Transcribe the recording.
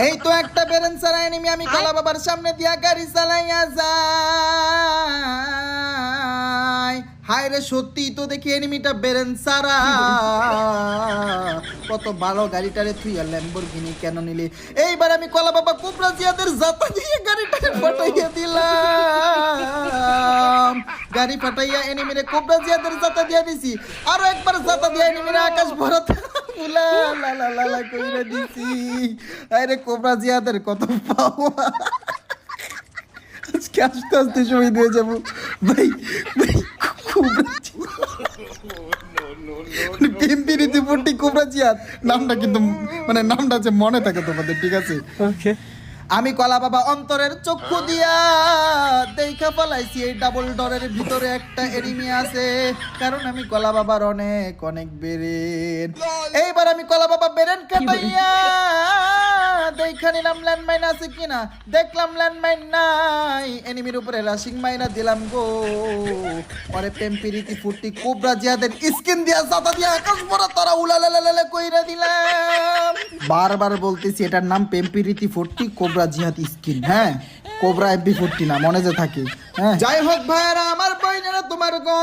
এই তো একটা বেরেন্সার এনিমি, আমি কলা বাবার সামনে দিয়া গাড়ি চালাইয়া যাই। হায় রে, সত্যি তো দেখি এনিমিটা বেরেন্সারা। কত ভালো গাড়িটারে তুই আর ল্যাম্বরগিনি কেন নিলি? এইবার আমি কলা বাবা কোবরা জিয়াদের জাতা দিয়ে গাড়িটাকে ফাটাইয়া দিলাম। গাড়ি ফাটাইয়া এনিমিরে কোবরা জিয়াদের জাতা দিয়া দিছি। আরো একবার জাতা দিয়া এনিমিরে আকাশ ভরাতে লা লা লা লা লা কইরা দিছি। আরে কোবরা জিয়াদের কত পাওয়া। আজকে আস্তে আস্তে সময় দিয়ে যাবো ভাই। ভাই কোবরা পিম্পিরিতে পট্টি কোবরা জিয়াদ নামটা কিন্তু মানে নামটা যে মনে থাকে তোমাদের, ঠিক আছে? ওকে। আমি কলা বাবা অন্তরের চক্ষু দিয়া দেখা পালাইছি এই ডাবল ডরের ভিতরে একটা এনিমি আছে, কারণ আমি কলা বাবার অনেক অনেক বেরেন। এইবার আমি কলা বাবা বেরেন কাটাইয়া দেখা নিলাম ল্যান্ডমাইন আছে কিনা। দেখলাম ল্যান্ডমাইন নাই, এনিমির উপরে রাশিং মাইনা দিলাম গো। পরে পেম্পিরিতি ফুটি কোবরা জিয়াদের স্কিন দিয়া জাতা দিয়া আকাশ ভরা তারা উলালালালা কইরা দিলাম। বারবার বলতেছি এটার নাম পেম্পিরিতি ফুটি কোবরা জিয়াদ স্কিন। হ্যাঁ, কোবরা এমপি ফুটি না, মনে যে থাকে। হ্যাঁ, যাই হোক ভাইরা আমার বইনেরা, তোমার গো